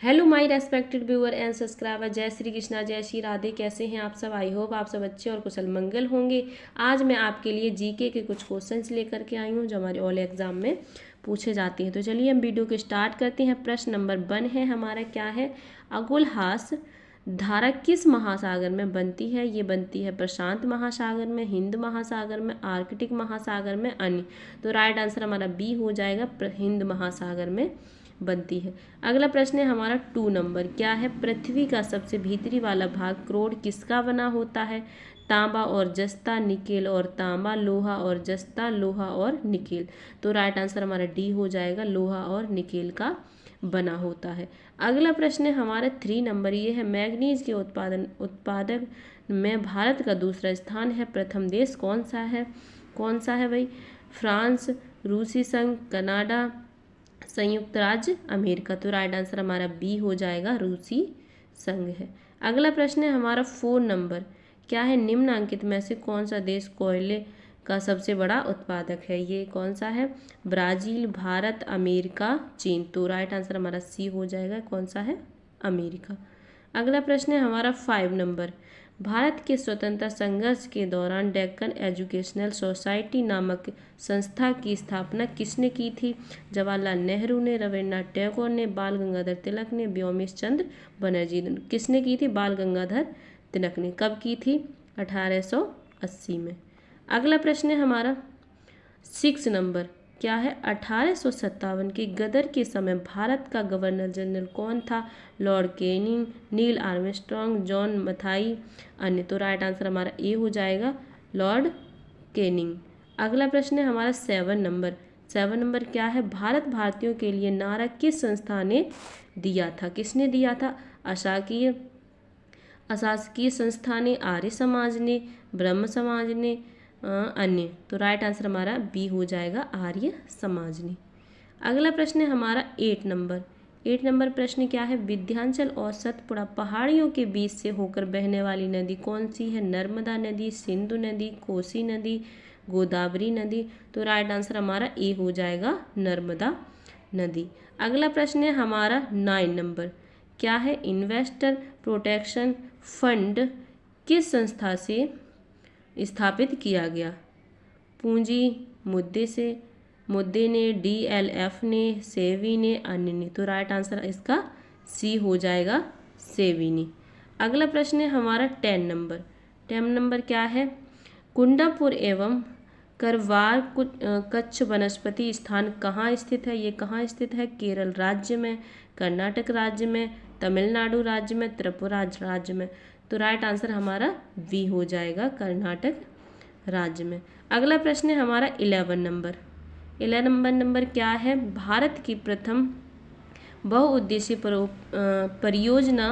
Hello my respected viewer and subscriber, जय श्री कृष्णा, जय श्री राधे। कैसे हैं आप सब? आई होप आप सब अच्छे और कुशल मंगल होंगे। आज मैं आपके लिए जीके के कुछ क्वेश्चंस लेकर के आई हूं जो हमारे ऑल एग्जाम में पूछे जाते हैं। तो चलिए हम वीडियो को स्टार्ट करते हैं। प्रश्न नंबर 1 है हमारा, क्या है? अगुलहास धारा किस महासागर में बनती है? ये बनती है प्रशांत महासागर में, हिंद महासागर में, आर्कटिक महासागर में, अन्य। तो राइट आंसर हमारा बी हो जाएगा, हिंद महासागर में बनती है। अगला प्रश्न है हमारा 2 नंबर, क्या है? पृथ्वी का सबसे भीतरी वाला भाग करोड़ किसका बना होता है? तांबा और जस्ता, निकेल और तांबा, लोहा और जस्ता, लोहा और निकेल। तो राइट आंसर हमारा डी हो जाएगा, लोहा और निकेल का बना होता है। अगला प्रश्न है हमारा 3 नंबर, ये है मैग्नीज के उत्पादक में भारत का दूसरा स्थान है। प्रथम देश कौन सा है? कौन सा है भाई? फ्रांस, रूसी संघ, कनाडा, संयुक्त राज्य अमेरिका। तो राइट आंसर हमारा बी हो जाएगा, रूसी संघ है। अगला प्रश्न है हमारा 4 नंबर, क्या है? निम्नलिखित में से कौन सा देश कोयले का सबसे बड़ा उत्पादक है? ये कौन सा है? ब्राजील, भारत, अमेरिका, चीन। तो राइट आंसर हमारा सी हो जाएगा, कौन सा है? अमेरिका। अगला प्रश्न है हमारा 5 नंबर, भारत के स्वतंत्रता संघर्ष के दौरान डेक्कन एजुकेशनल सोसाइटी नामक संस्था की स्थापना किसने की थी? जवाहरलाल नेहरू ने, रविन्द्रनाथ टैगोर ने, बाल गंगाधर तिलक ने, व्योमेश चंद्र बनर्जी ने। किसने की थी? बाल गंगाधर तिलक ने। कब की थी? 1880 में। अगला प्रश्न है हमारा 6 नंबर, क्या है? 1857 के गदर के समय भारत का गवर्नर जनरल कौन था? Lord Canning, Neil Armstrong, John Mathai, अन्य। तो राइट आंसर हमारा ए हो जाएगा, लॉर्ड कैनिंग। अगला प्रश्न है हमारा 7 नंबर। 7 नंबर क्या है? भारत भारतीयों के लिए नारा किस संस्था ने दिया था? किसने दिया था? अशासकीय संस्था ने, आर्य समाज ने, ब्रह्म समाज ने, अन्य। तो राइट आंसर हमारा बी हो जाएगा, आर्य समाज ने। अगला प्रश्न है हमारा 8 नंबर। 8 नंबर प्रश्न क्या है? विंध्याचल और सतपुड़ा पहाड़ियों के बीच से होकर बहने वाली नदी कौन सी है? नर्मदा नदी, सिंधु नदी, कोसी नदी, गोदावरी नदी। तो राइट आंसर हमारा ए हो जाएगा, नर्मदा नदी। अगला प्रश्न है हमारा 9 नंबर, क्या है? इन्वेस्टर प्रोटेक्शन फंड किस संस्था से स्थापित किया गया? पूंजी मुद्दे ने, डीएलएफ ने, सेवी ने, अन्य ने। तो राइट आंसर इसका सी हो जाएगा, सेवी ने। अगला प्रश्न है हमारा 10 नंबर। 10 नंबर क्या है? कुंडापुर एवं करवार कच्छ वनस्पति स्थान कहाँ स्थित है? ये कहाँ स्थित है? केरल राज्य में, कर्नाटक राज्य में, तमिलनाडु राज्य में, त्रिपुरा राज्य में। तो राइट आंसर हमारा बी हो जाएगा, कर्नाटक राज्य में। अगला प्रश्न है हमारा 11 नंबर। 11 नंबर क्या है? भारत की प्रथम बहुउद्देशीय परियोजना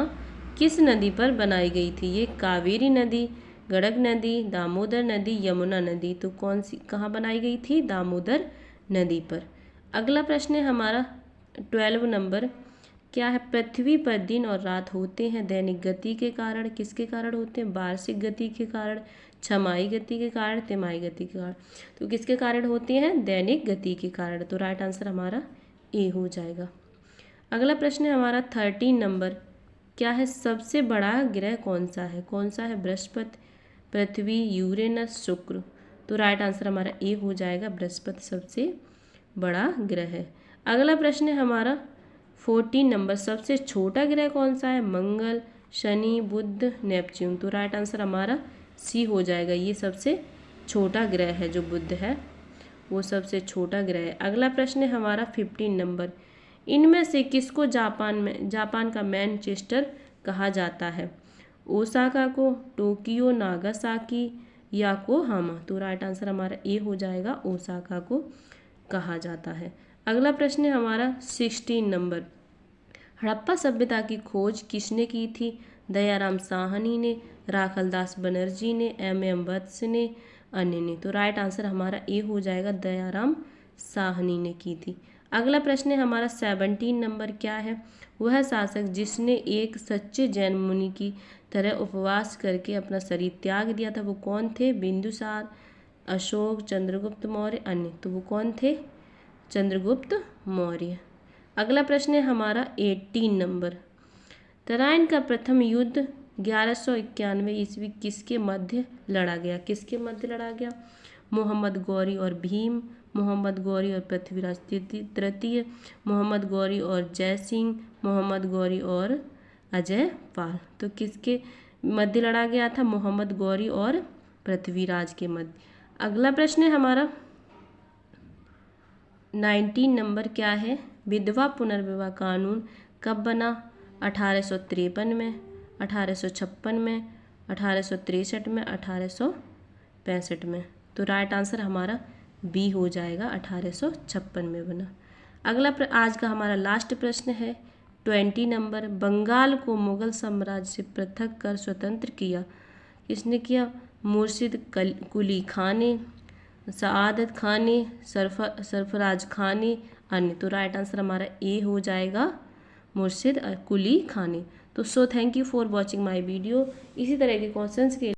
किस नदी पर बनाई गई थी? ये कावेरी नदी, गंडक नदी, दामोदर नदी, यमुना नदी। तो कौन सी, कहाँ बनाई गई थी? दामोदर नदी पर। अगला प्रश्न है हमारा 12 नंबर, क्या है? पृथ्वी पर दिन और रात होते हैं दैनिक गति के कारण। किसके कारण होते हैं? वार्षिक गति के कारण, छमाही गति के कारण, तिमाही गति के कारण। तो किसके कारण होते हैं? दैनिक गति के कारण। तो राइट आंसर हमारा ए हो जाएगा। अगला प्रश्न है हमारा 13 नंबर, क्या है? सबसे बड़ा ग्रह कौन सा है? कौन सा है? बृहस्पति, पृथ्वी, यूरेनस, शुक्र। तो राइट आंसर हमारा ए हो जाएगा, बृहस्पति सबसे बड़ा ग्रह है। अगला प्रश्न है हमारा 14 नंबर, सबसे छोटा ग्रह कौन सा है? मंगल, शनि, बुध, नेपच्यून। तो राइट आंसर हमारा सी हो जाएगा, ये सबसे छोटा ग्रह है। जो बुध है वो सबसे छोटा ग्रह है। अगला प्रश्न है हमारा 15 नंबर, इनमें से किसको जापान का मैनचेस्टर कहा जाता है? ओसाका को, टोक्यो, नागासाकी, योकोहामा। तो राइट आंसर हमारा ए हो जाएगा, ओसाका को कहा जाता है। अगला प्रश्न है हमारा 16 नंबर, हड़प्पा सभ्यता की खोज किसने की थी? दयाराम साहनी ने, राखलदास बनर्जी ने, एम वत्स ने, अन्य ने। तो राइट आंसर हमारा ए हो जाएगा, दयाराम साहनी ने की थी। अगला प्रश्न है हमारा 17 नंबर, क्या है? वह शासक जिसने एक सच्चे जैन मुनि की तरह उपवास करके अपना शरीर त्याग दिया था, वो कौन थे? बिंदुसार, अशोक, चंद्रगुप्त मौर्य, अन्य। तो वो कौन थे? चंद्रगुप्त मौर्य। अगला प्रश्न है हमारा 18 नंबर। तराइन का प्रथम युद्ध 1191 ईस्वी किसके मध्य लड़ा गया? किसके मध्य लड़ा गया? मोहम्मद गौरी और भीम, मोहम्मद गौरी और पृथ्वीराज तृतीय, मोहम्मद गौरी और जय सिंह, मोहम्मद गौरी और अजय पाल। तो किसके मध्य लड़ा गया था? मोहम्मद गौरी और पृथ्वीराज के मध्य। अगला प्रश्न है हमारा 19 नंबर क्या है? विधवा पुनर्विवाह कानून कब बना? 1853 में, 1856 में, 1863 में, 1865 में। तो राइट आंसर हमारा बी हो जाएगा, 1856 में बना। अगला आज का हमारा लास्ट प्रश्न है 20 नंबर। बंगाल को मुगल साम्राज्य से पृथक कर स्वतंत्र किया किसने किया? मुर्शिद कुली खान ने, सआदत खान ने, सरफराज खान ने, अन्य। तो राइट आंसर हमारा ए हो जाएगा, मुर्शिद कुली खान ने। तो thank you for watching my video. इसी तरह के क्वेश्चंस के